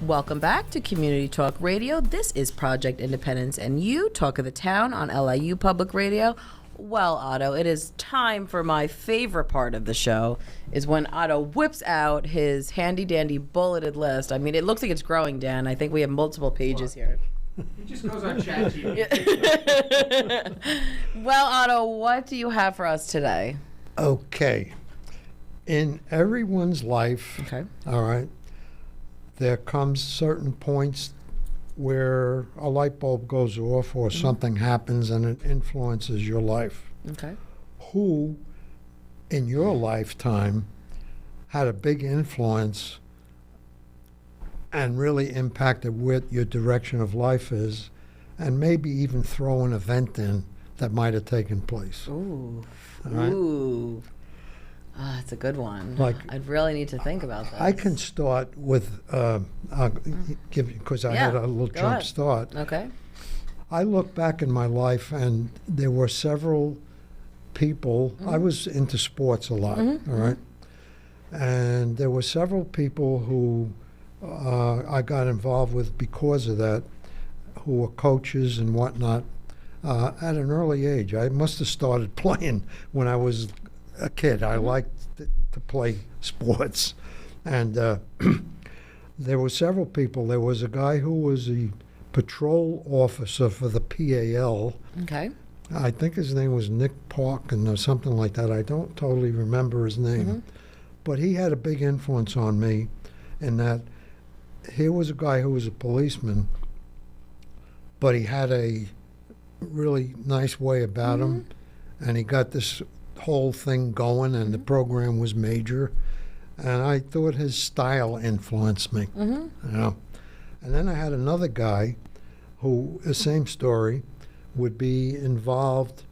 Welcome back to Community Talk Radio. This is Project Independence and You, Talk of the Town on LIU Public Radio. Well, Otto, it is time for my favorite part of the show, is when Otto whips out his handy-dandy bulleted list. I mean, it looks like it's growing, Dan. I think we have multiple pages here. He just goes on ChatGPT. Well, Otto, what do you have for us today? Okay. In everyone's life, Okay. all right, there comes certain points where a light bulb goes off or something happens and it influences your life. Okay. Who in your lifetime had a big influence and really impacted what your direction of life is, and maybe even throw an event in that might have taken place? Ooh. All right? Ooh. Ah, that's a good one. Like, I'd really need to think about that. I can start with, I'll give you, because I had a little go jump ahead. start. Okay. I look back in my life and there were several people, I was into sports a lot, all right? And there were several people who I got involved with because of that, who were coaches and whatnot at an early age. I must have started playing when I was a kid. I liked to play sports. And there were several people. There was a guy who was a patrol officer for the PAL. Okay. I think his name was Nick Parkin or something like that. I don't totally remember his name. But he had a big influence on me in that here was a guy who was a policeman, but he had a really nice way about him, and he got this whole thing going, and the program was major, and I thought his style influenced me. You know. And then I had another guy who, the same story, would be involved.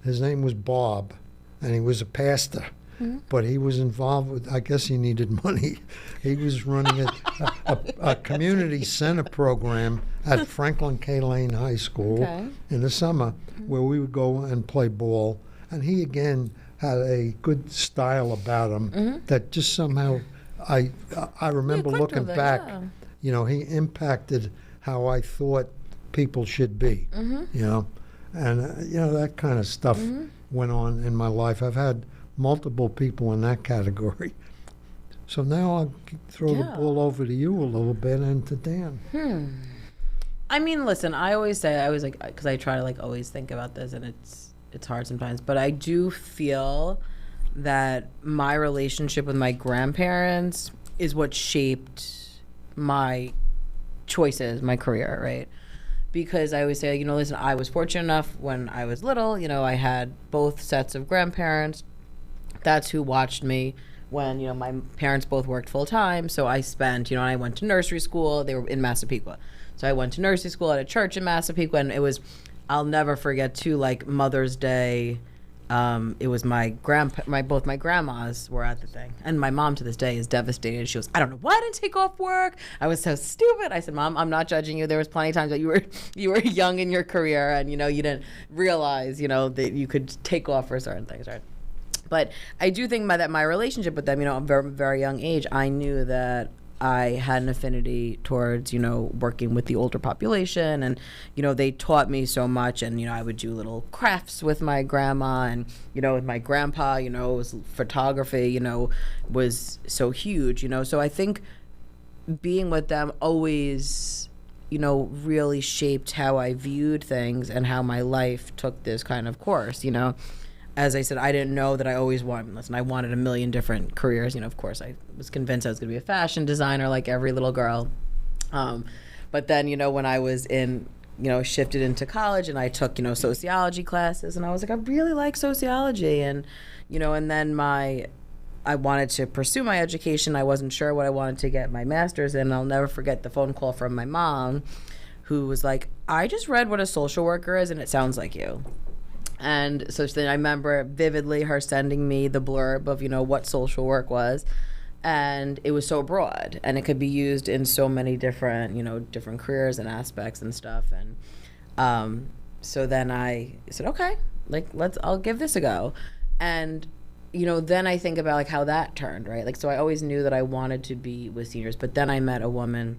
His name was Bob, and he was a pastor. But he was involved with, I guess he needed money. He was running a community center program at Franklin K. Lane High School in the summer, where we would go and play ball. And he, again, had a good style about him that just somehow, I remember looking back, you know, he impacted how I thought people should be, you know. And, you know, that kind of stuff went on in my life. I've had multiple people in that category. So now I'll throw the ball over to you a little bit and to Dan. I mean, listen, I always like, because I try to like always think about this, and it's hard sometimes, but I do feel that my relationship with my grandparents is what shaped my choices, my career, right? Because I always say, you know, listen, I was fortunate enough when I was little, you know, I had both sets of grandparents. That's who watched me when, you know, my parents both worked full time. So I spent, you know, I went to nursery school. They were in Massapequa. So I went to nursery school at a church in Massapequa, and it was, I'll never forget too, like Mother's Day. It was both my grandmas were at the thing, and my mom to this day is devastated. She goes, I don't know why I didn't take off work. I was so stupid. I said, Mom, I'm not judging you. There was plenty of times that you were young in your career, and you know you didn't realize, you know, that you could take off for certain things, right? But I do think that my relationship with them, you know, at a very, very young age, I knew that I had an affinity towards, you know, working with the older population, and, you know, they taught me so much, and, you know, I would do little crafts with my grandma, and, you know, with my grandpa, you know, it was photography, you know, was so huge, you know, so I think being with them always, you know, really shaped how I viewed things and how my life took this kind of course, you know. As I said, I didn't know that I always wanted, listen, I wanted a million different careers. You know, of course, I was convinced I was going to be a fashion designer like every little girl. But then, you know, when I was shifted into college, and I took, you know, sociology classes, and I was like, I really like sociology. And, you know, and then I wanted to pursue my education. I wasn't sure what I wanted to get my master's in. And I'll never forget the phone call from my mom, who was like, I just read what a social worker is, and it sounds like you. And so then I remember vividly her sending me the blurb of, you know, what social work was. And it was so broad, and it could be used in so many different, you know, different careers and aspects and stuff. And so then I said, okay, like, I'll give this a go. And, you know, then I think about like how that turned, right? Like, so I always knew that I wanted to be with seniors, but then I met a woman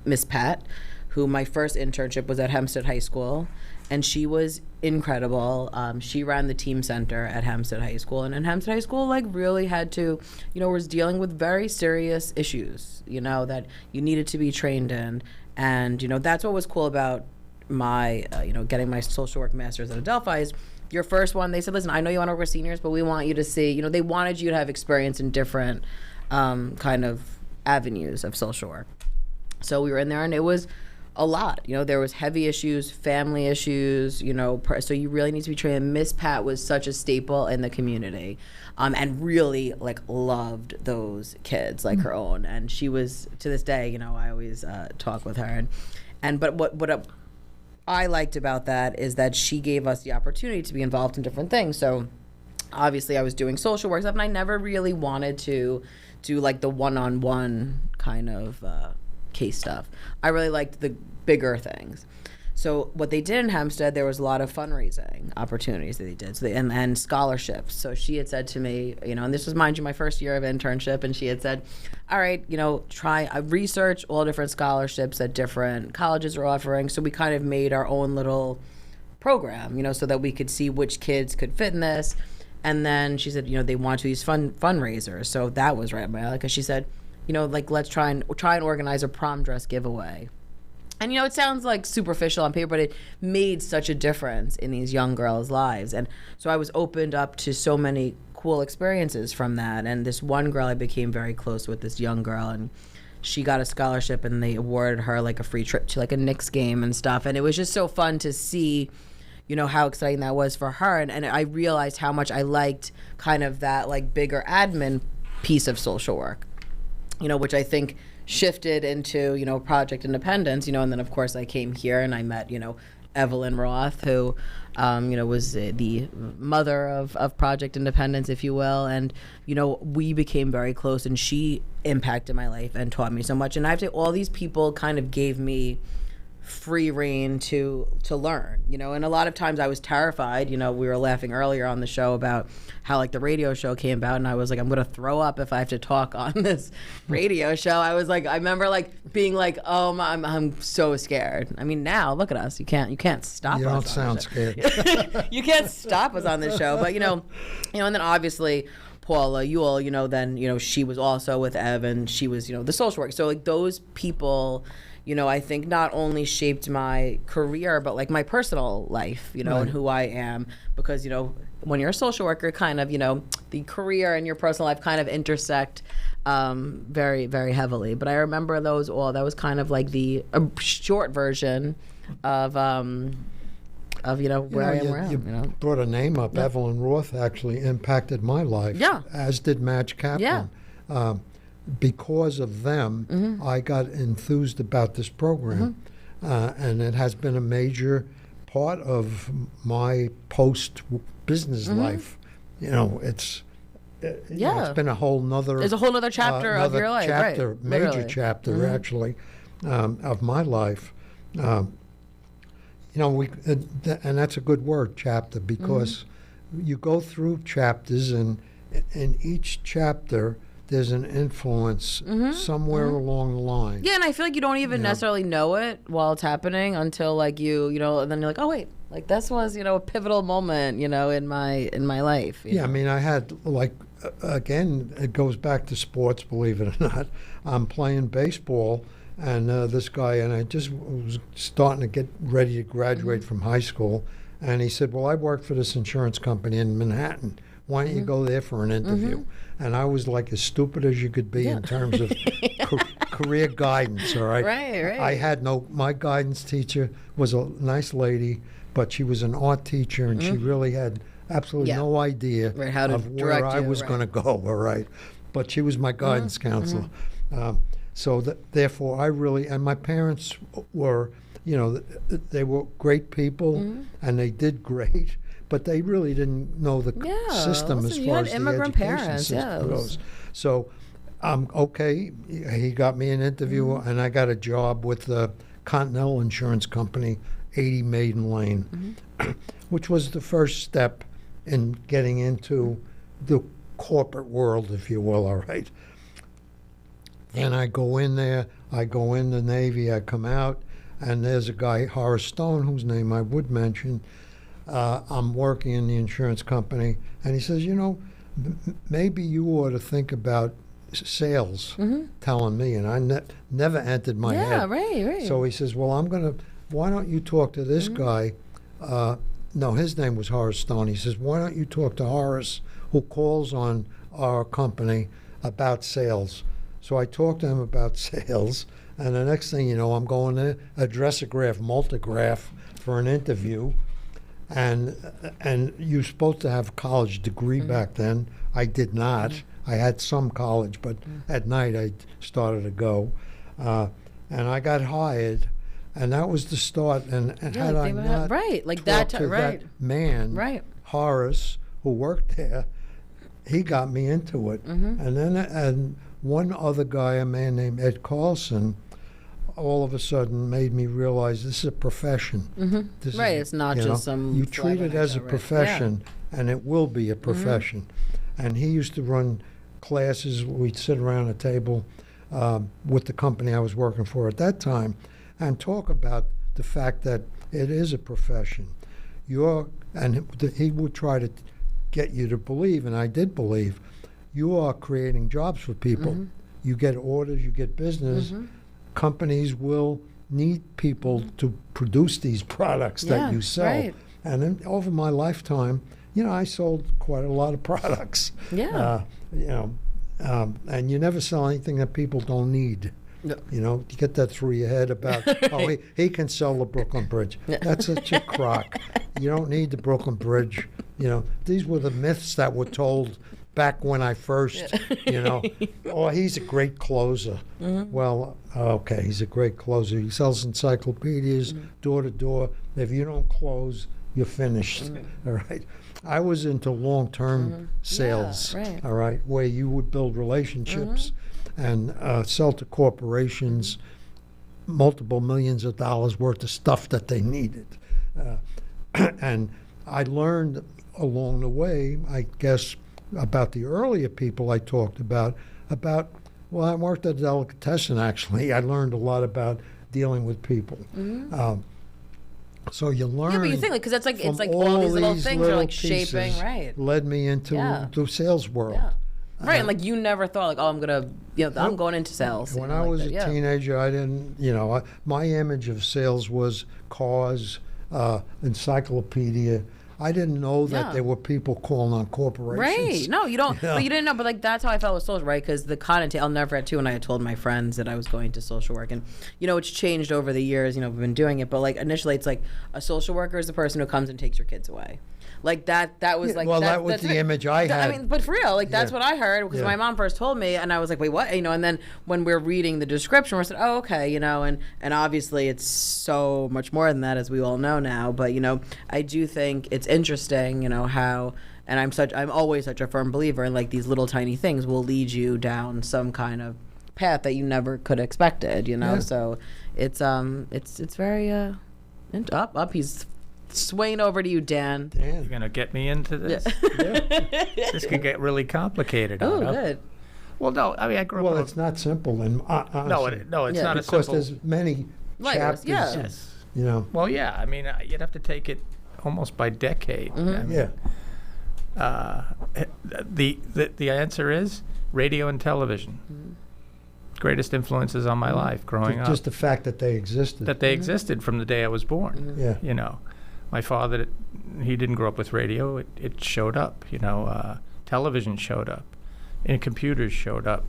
Miss Pat, who my first internship was at Hempstead High School, and she was incredible. She ran the team center at Hempstead High School, and Hempstead High School like really had to, was dealing with very serious issues, that you needed to be trained in, and that's what was cool about my, getting my social work master's at Adelphi is your first one. They said, listen, I know you want to work with seniors, but we want you to see, they wanted you to have experience in different kind of avenues of social work. So we were in there, and it was a lot. There was heavy issues, family issues, so you really need to be trained. Miss Pat was such a staple in the community, and really like loved those kids like her own. And she was, to this day, I always talk with her. But what I liked about that is that she gave us the opportunity to be involved in different things. So obviously I was doing social work stuff, and I never really wanted to do like the one-on-one kind of case stuff. I really liked the bigger things. So what they did in Hempstead, there was a lot of fundraising opportunities that they did, so and scholarships. So she had said to me, and this was, mind you, my first year of internship, and she had said, all right, try research all different scholarships that different colleges are offering. So we kind of made our own little program, so that we could see which kids could fit in this. And then she said, they want to use fundraisers. So that was right up my alley, because she said, like, let's try and organize a prom dress giveaway. And, it sounds like superficial on paper, but it made such a difference in these young girls' lives. And so I was opened up to so many cool experiences from that. And this one girl, I became very close with, this young girl, and she got a scholarship, and they awarded her like a free trip to like a Knicks game and stuff. And it was just so fun to see, how exciting that was for her. And I realized how much I liked kind of that like bigger admin piece of social work, which I think shifted into, Project Independence, and then of course I came here and I met, Evelyn Roth, who, was the mother of Project Independence, if you will. And, we became very close, and she impacted my life and taught me so much. And I have to say, all these people kind of gave me free reign to learn, and a lot of times I was terrified. We were laughing earlier on the show about how like the radio show came about, and I was like, I'm gonna throw up if I have to talk on this radio show. I was like, I remember like being like, oh, I'm so scared. I mean, now look at us. You can't stop us. You don't sound scared. You can't stop us on this show. But and then obviously Paula Ewell, then she was also with Ev, and she was the social work. So like those people, I think not only shaped my career, but like my personal life, Right. and who I am. Because, when you're a social worker, kind of, the career and your personal life kind of intersect very, very heavily. But I remember those all. That was kind of like the short version of where I am. You brought a name up. Yeah. Evelyn Roth actually impacted my life. Yeah. As did Madge Kaplan. Yeah. Because of them, I got enthused about this program, and it has been a major part of my post-business life. It's been a whole nother. It's a whole other chapter of your life, chapter, right? Major Literally. chapter actually of my life. And that's a good word, chapter, because you go through chapters, and in each chapter there's an influence somewhere along the line. Yeah, and I feel like you don't even necessarily know it while it's happening until like and then you're like, oh wait, like this was a pivotal moment in my life. Yeah, I mean, I had like again, it goes back to sports, believe it or not. I'm playing baseball, and this guy, and I just was starting to get ready to graduate from high school, and he said, well, I work for this insurance company in Manhattan. Why don't you go there for an interview? And I was like as stupid as you could be in terms of career guidance, all right? Right. I had my guidance teacher was a nice lady, but she was an art teacher, and she really had absolutely no idea of where I was going to go, all right? But she was my guidance counselor. So therefore, I really, and my parents were, they were great people, and they did great. But they really didn't know the system as far as the education system goes. So, okay, he got me an interview, and I got a job with the Continental Insurance Company, 80 Maiden Lane, which was the first step in getting into the corporate world, if you will, all right? Then I go in there, I go in the Navy, I come out, and there's a guy, Horace Stone, whose name I would mention. I'm working in the insurance company, and he says, maybe you ought to think about sales, telling me, and I never entered my head. Yeah, right. So he says, well, why don't you talk to this guy? No, his name was Horace Stone. He says, why don't you talk to Horace, who calls on our company about sales? So I talked to him about sales, and the next thing you know, I'm going to Addressograph, Multigraph for an interview, and you're supposed to have a college degree back then. I did not. I had some college, but at night I started to go, and I got hired, and that was the start. And had I not talked to that man, Horace, who worked there, he got me into it. And then one other guy, a man named Ed Carlson, all of a sudden made me realize this is a profession. This is, it's not just some. You treat it as a profession, and it will be a profession. And he used to run classes. We'd sit around a table with the company I was working for at that time and talk about the fact that it is a profession. And he would try to get you to believe, and I did believe, you are creating jobs for people. You get orders, you get business. Companies will need people to produce these products that you sell. And then over my lifetime, I sold quite a lot of products. And you never sell anything that people don't need. No. You get that through your head about, he can sell the Brooklyn Bridge. That's such a crock. You don't need the Brooklyn Bridge. These were the myths that were told back when I first, he's a great closer. Well, okay, he's a great closer. He sells encyclopedias door to door. If you don't close, you're finished. All right. I was into long-term sales, all right, where you would build relationships and sell to corporations multiple millions of dollars worth of stuff that they needed. And I learned along the way, I guess, about the earlier people I talked about, I worked at a delicatessen, actually. I learned a lot about dealing with people. So you learn. Yeah, but you think, because it's like all these little things are like shaping, led me into the sales world. And like you never thought, I'm gonna, I'm going into sales. When I was a teenager, I didn't, my image of sales was cars, encyclopedia. I didn't know that there were people calling on corporations. Right. No, you don't. But you didn't know. But like that's how I felt with social, right? Because the connotation, I'll never forget too. When I had told my friends that I was going to social work, and it's changed over the years. We've been doing it, but like initially, it's like a social worker is the person who comes and takes your kids away. Like that was like. Well, that was the image I had. I mean, but for real, like that's what I heard because my mom first told me, and I was like, wait, what? And then when we're reading the description, we said, oh, okay, and obviously it's so much more than that, as we all know now. But I do think it's interesting, how, and I'm always such a firm believer in like these little tiny things will lead you down some kind of path that you never could have expected, So it's very up. He's swaying over to you, Dan. You're gonna get me into this. This could get really complicated. Oh, good. Well, no, I mean I grew up. Well, it's not simple, and honestly, no, it's not a because simple. there's many chapters. Yes. Well, yeah. I mean, you'd have to take it almost by decade. I mean, the answer is radio and television. Greatest influences on my life growing up. Just the fact that they existed. That they existed from the day I was born. My father, he didn't grow up with radio. It showed up. Television showed up, and computers showed up.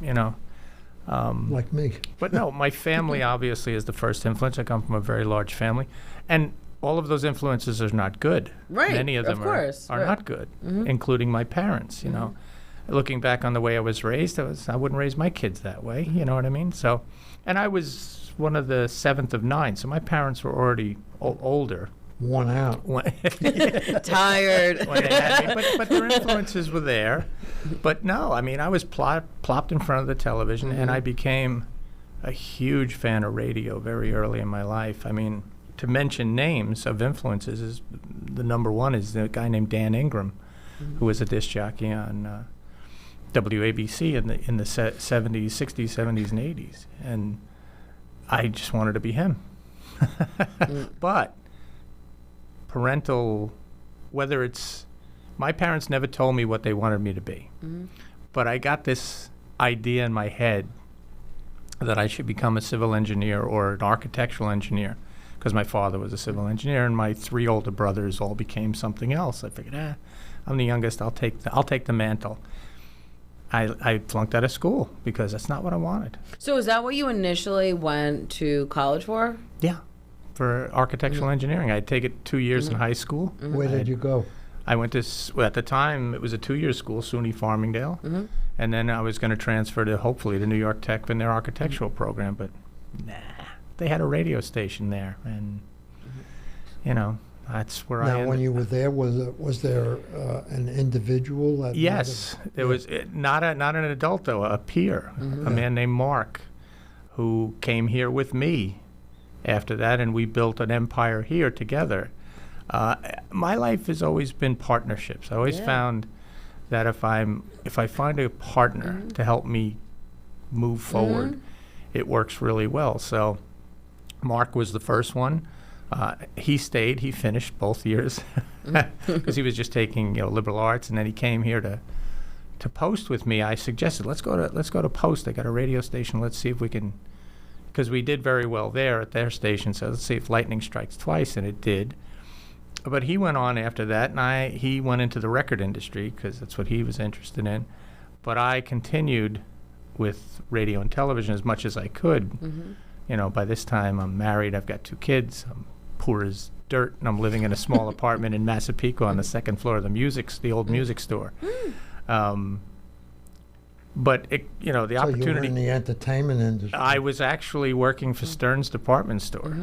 Like me. But no, my family obviously is the first influence. I come from a very large family, and all of those influences are not good. Right. Many of them are not good, including my parents. Looking back on the way I was raised, I wouldn't raise my kids that way. You know what I mean? So, and I was one of the 7th of 9, so my parents were already older. Worn out. Tired. When they had me. But their influences were there. But no, I mean, I was plopped in front of the television, and I became a huge fan of radio very early in my life. I mean, to mention names of influences, is the number one is the guy named Dan Ingram, who was a disc jockey on WABC in the 70s, 60s, 70s, and 80s, and I just wanted to be him. But parental, whether it's, my parents never told me what they wanted me to be, but I got this idea in my head that I should become a civil engineer or an architectural engineer, because my father was a civil engineer and my 3 older brothers all became something else. I figured, I'm the youngest, I'll take the mantle. I flunked out of school because that's not what I wanted. So is that what you initially went to college for? Yeah, for architectural engineering. I'd take it 2 years in high school. Where did you go? I went to, at the time, it was a 2-year school, SUNY Farmingdale. And then I was going to transfer to, hopefully, to New York Tech in their architectural program. But, nah, they had a radio station there. And, you know, that's where I Now, ended. when you were there, was there an individual that? Yes, there was not an adult though, a peer, a man named Mark, who came here with me after that, and we built an empire here together. My life has always been partnerships. I always found that if I find a partner to help me move forward, it works really well. So Mark was the first one. He stayed. He finished both years because he was just taking liberal arts, and then he came here to Post with me. I suggested let's go to Post. They got a radio station. Let's see if we can, because we did very well there at their station. So let's see if lightning strikes twice, and it did. But he went on after that, and he went into the record industry because that's what he was interested in. But I continued with radio and television as much as I could. You know, by this time I'm married. I've got 2 kids. I'm poor as dirt, and I'm living in a small apartment in Massapequa on the 2nd floor of the old music store. But the So you were opportunity. in the entertainment industry. I was actually working for Stern's department store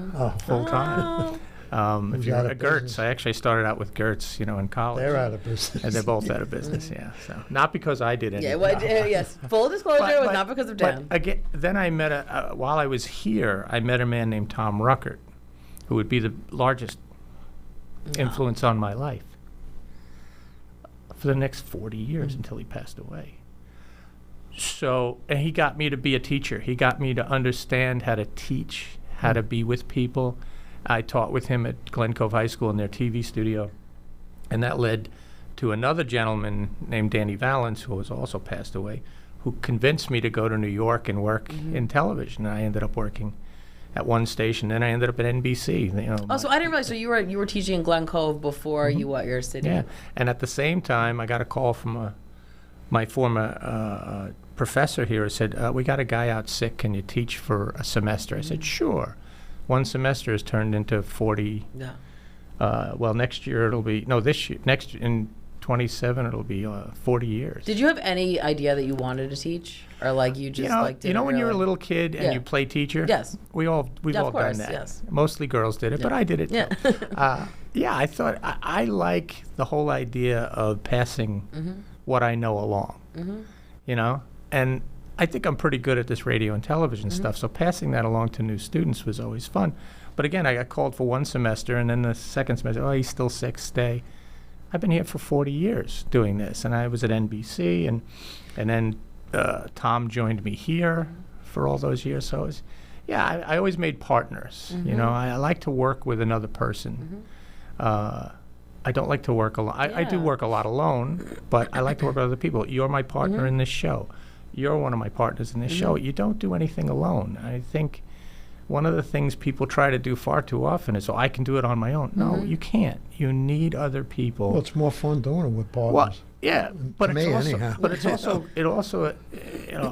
full time. If you're out of at Gertz, business. I actually started out with Gertz, in college. They're out of business. And they're both out of business, yeah. So not because I did anything. Yes. Full disclosure, it was not because of Dan. But again, then I met while I was here, I met a man named Tom Ruckert, who would be the largest influence on my life for the next 40 years until he passed away. So, and he got me to be a teacher. He got me to understand how to teach, how to be with people. I taught with him at Glen Cove High School in their TV studio, and that led to another gentleman named Danny Valance, who has also passed away, who convinced me to go to New York and work in television. And I ended up working at one station, then I ended up at NBC. So I didn't realize. So you were teaching in Glen Cove before you your city. Yeah, and at the same time, I got a call from my former professor here who said, "We got a guy out sick. Can you teach for a semester?" I said, "Sure." One semester has turned into 40. Yeah. Well, next year it'll be this year. Next in 27 it'll be 40 years. Did you have any idea that you wanted to teach, or like you just didn't when you're a really? little kid and you play teacher? Yes. We've all of course, done that. yes. Mostly girls did it, but I did it too. I thought I like the whole idea of passing what I know along. And I think I'm pretty good at this radio and television stuff, so passing that along to new students was always fun. But again, I got called for one semester, and then the second semester, he's still sick, stay. I've been here for 40 years doing this, and I was at NBC, and then Tom joined me here for all those years. So I always made partners. I like to work with another person. I don't like to work alone. I do work a lot alone, but I like to work with other people. You're my partner in this show. You're one of my partners in this show. You don't do anything alone. I think one of the things people try to do far too often is, I can do it on my own. No, you can't. You need other people. Well, it's more fun doing it with partners. Well, yeah, but me, it's also, anyhow. but it's also,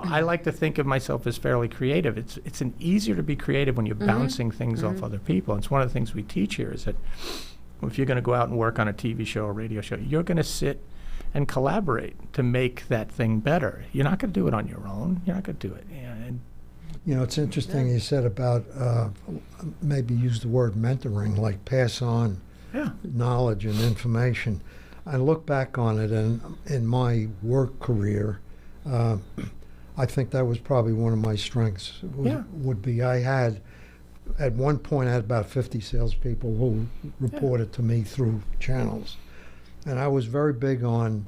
I like to think of myself as fairly creative. It's easier to be creative when you're bouncing things off other people. It's one of the things we teach here is that if you're going to go out and work on a TV show or radio show, you're going to sit and collaborate to make that thing better. You're not going to do it on your own. You're not going to do it. It's interesting you said about maybe use the word mentoring, like pass on knowledge and information. I look back on it, and in my work career, I think that was probably one of my strengths. Would be I had, at one point, I had about 50 salespeople who reported to me through channels. And I was very big on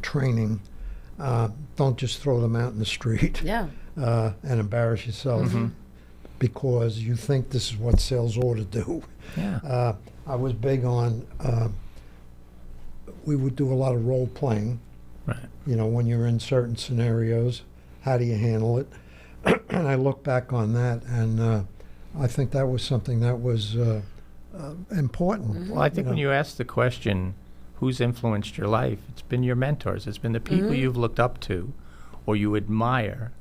training don't just throw them out in the street Yeah. and embarrass yourself because you think this is what sales ought to do. Yeah. I was big on, we would do a lot of role playing. Right. You know, when you're in certain scenarios, how do you handle it? And I look back on that, and I think that was something that was important. Well, I think know. when you ask the question, who's influenced your life, it's been your mentors. It's been the people you've looked up to or you admire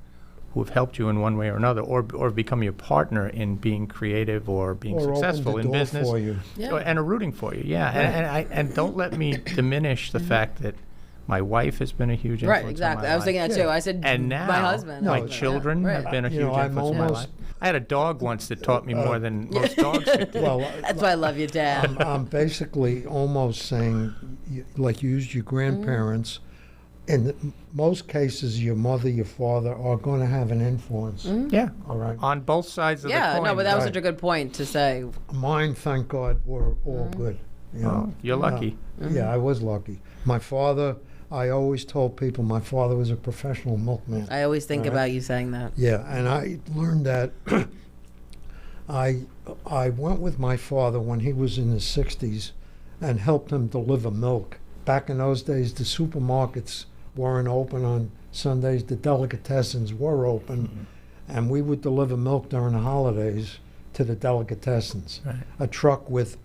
who have helped you in one way or another, or become your partner in being creative or being Or successful open the in door business. for you. Yeah. And are rooting for you, yeah. And don't let me diminish the fact that my wife has been a huge influence Right, exactly. on my I was thinking life. that too. I said And now, my husband. my No, children yeah, have right. been a You huge know, I'm influence in my almost- life. I had a dog once that taught me more than most dogs could do. Well, That's why I love you, Dad. I'm basically almost saying, like you used your grandparents. In most cases, your mother, your father are going to have an influence. Yeah, All right. on both sides of the Yeah, coin. no, but that was Right. such a good point to say. Mine, thank God, were all good. You know? Oh, you're lucky. Yeah, I was lucky. My father, I always told people my father was a professional milkman. I always think All right. about you saying that. Yeah, and I learned that. I went with my father when he was in his 60s and helped him deliver milk. Back in those days, the supermarkets weren't open on Sundays. The delicatessens were open, and we would deliver milk during the holidays to the delicatessens. Right. A truck with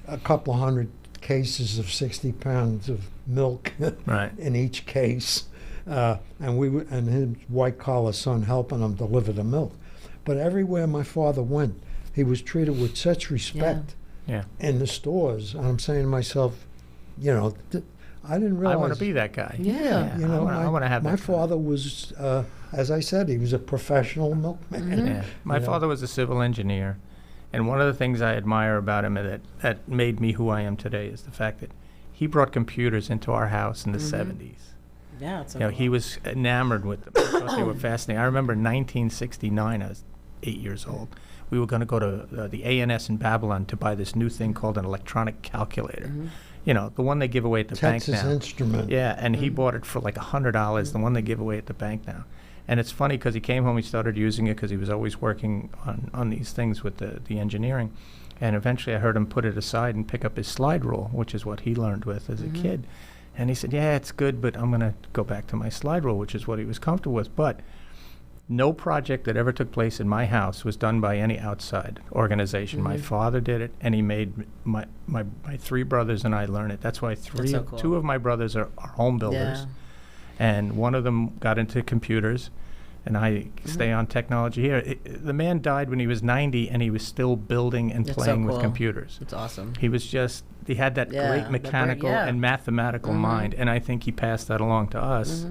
a couple of hundred cases of 60 pounds of milk Right. in each case, and his white collar son helping him deliver the milk. But everywhere my father went, he was treated with such respect Yeah. in the stores. And I'm saying to myself, you know, I didn't realize. I want to be that guy. Yeah. You know, I want to have my that. father was, as I said, he was a professional milkman. Yeah. My You know? father was a civil engineer, and one of the things I admire about him that made me who I am today is the fact that he brought computers into our house in the 70s. Yeah, it's You know, he was enamored with them. I thought they were fascinating. I remember 1969, I was 8 years old. We were going to go to the ANS in Babylon to buy this new thing called an electronic calculator. You know, the one they give away at the Texas bank now. Instrument. Yeah, and he bought it for like $100, the one they give away at the bank now. And it's funny because he came home, he started using it because he was always working on these things with the engineering. And eventually I heard him put it aside and pick up his slide rule, which is what he learned with as a kid. And he said, yeah, it's good, but I'm going to go back to my slide rule, which is what he was comfortable with. But no project that ever took place in my house was done by any outside organization. My father did it, and he made my three brothers and I learn it. That's why so cool. two of my brothers are home builders. Yeah. And one of them got into computers, and I stay on technology here. The man died when he was 90, and he was still building and That's so playing with cool. computers. It's awesome. He was just, he had that Yeah, great that great- mechanical yeah. and mathematical mind, and I think he passed that along to us,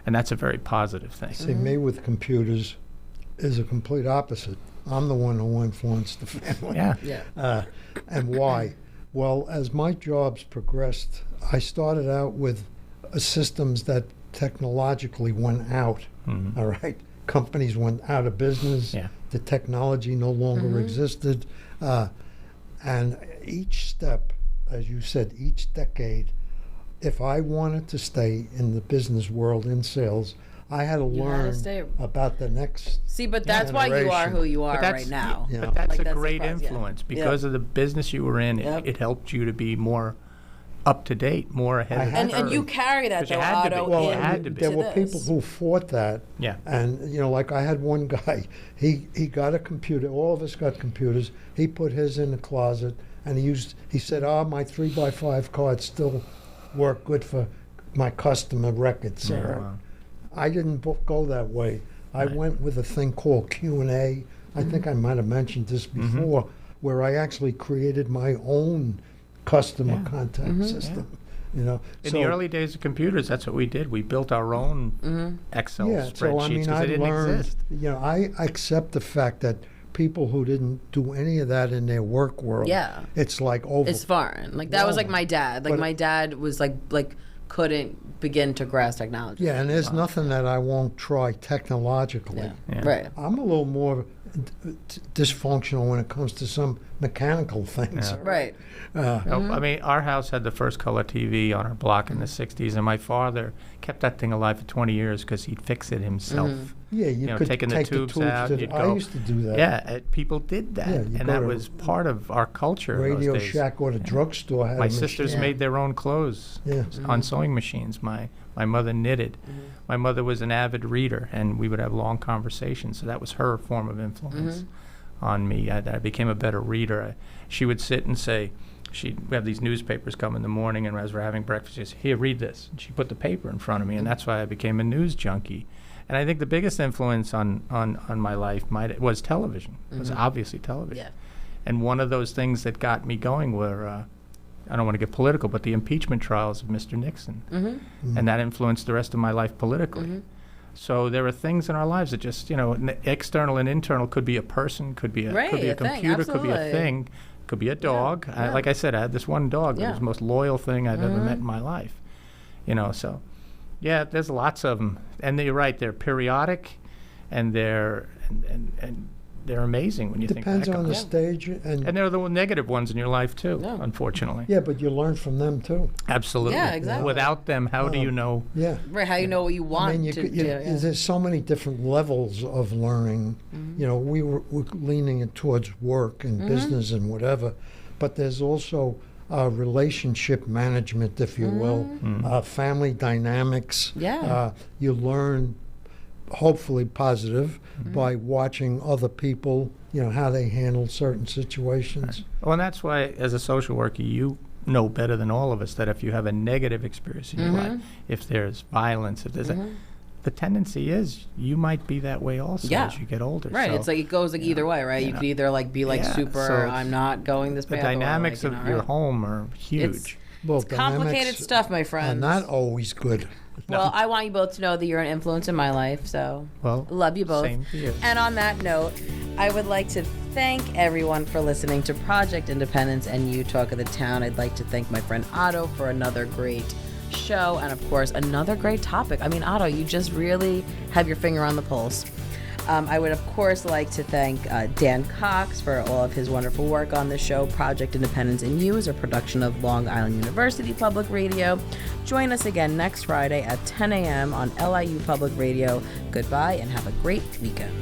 and that's a very positive thing. See, me with computers is a complete opposite. I'm the one who influenced the family. Yeah. Yeah. And why? Well, as my jobs progressed, I started out with systems that technologically went out. All right, companies went out of business. Yeah. The technology no longer existed, and each step, as you said, each decade, if I wanted to stay in the business world in sales, I had to You had to learn stay- about the next. See, but that's why you are generation. who you are But that's, right now. Yeah. but that's Like, a that's the great prize, yeah. influence Yeah. because of the business you were in. Yep. It helped you to be more up to date, more ahead of the And curve. you carry that, 'Cause you though, had to be. Otto, Well, in you had to be. There to were this. people who fought that. Yeah. And, you know, like I had one guy, he got a computer. All of us got computers. He put his in the closet, and he said, my 3x5 cards still work good for my customer records. Yeah, All right. wow. I didn't go that way. I Right. went with a thing called Q&A. I think I might have mentioned this before, where I actually created my own customer Yeah. contact system. You know, In so, the early days of computers, that's what we did. We built our own Excel yeah, spreadsheets so I mean, because I they didn't learned. exist. You know, I accept the fact that people who didn't do any of that in their work world, Yeah. it's like over. It's foreign. Like that was like my dad. Like But- my dad was like couldn't begin to grasp technology. Yeah, and there's nothing that I won't try technologically. Yeah. Yeah. Right. I'm a little more dysfunctional when it comes to some mechanical things. Yeah. Right. I mean, our house had the first color TV on our block in the 60s, and my father kept that thing alive for 20 years because he'd fix it himself. Yeah, you know, could taking the take tubes out, you'd I go- used to do that. Yeah, people did that, Yeah, you and go that to was part of our culture in Radio those days. Shack or the drugstore had My a sisters machine. made their own clothes Yeah. on sewing machines. My mother knitted. My mother was an avid reader, and we would have long conversations. So that was her form of influence on me. I became a better reader. She would sit and say, we have these newspapers come in the morning, and as we're having breakfast, she'd say, "Here, read this." And she put the paper in front of me, and that's why I became a news junkie. And I think the biggest influence on my life was television. It was obviously television. Yeah. And one of those things that got me going were, I don't want to get political, but the impeachment trials of Mr. Nixon. And that influenced the rest of my life politically. So there are things in our lives that just, external and internal, could be a person, could be a Right, computer, thing, could be a absolutely. thing, could be a dog. yeah. Like I said, I had this one dog that was the most loyal thing I've ever met in my life. So yeah, there's lots of them. And you're right, they're periodic, and they're they're amazing when you Depends think back on on the them. stage, And they're the negative ones in your life too, Yeah. unfortunately. yeah, but you learn from them too. Absolutely. Yeah, exactly. Without them, how do you know? Yeah. Right. How you know what you want I mean, to do. Yeah. there's so many different levels of learning. We're leaning it towards work and business and whatever, but there's also relationship management, if you will, family dynamics. Yeah. You learn, hopefully positive, by watching other people, how they handle certain situations. Well, and that's why, as a social worker, you know better than all of us that if you have a negative experience in your life, if there's violence, if there's the tendency is you might be that way also Yeah. as you get older. Right. So It's like it goes like either way, right? You could either be super, so I'm not going this the path. or, dynamics like, of your home are huge. Well, Complicated dynamics stuff, my are friends. not always good. Well, I want you both to know that you're an influence in my life, so Well, love you both. same to you. And on that note, I would like to thank everyone for listening to Project Independence and You Talk of the Town. I'd like to thank my friend Otto for another great show and, of course, another great topic. I mean, Otto, you just really have your finger on the pulse. I would, of course, like to thank Dan Cox for all of his wonderful work on the show. Project Independence and You is a production of Long Island University Public Radio. Join us again next Friday at 10 a.m. on LIU Public Radio. Goodbye and have a great weekend.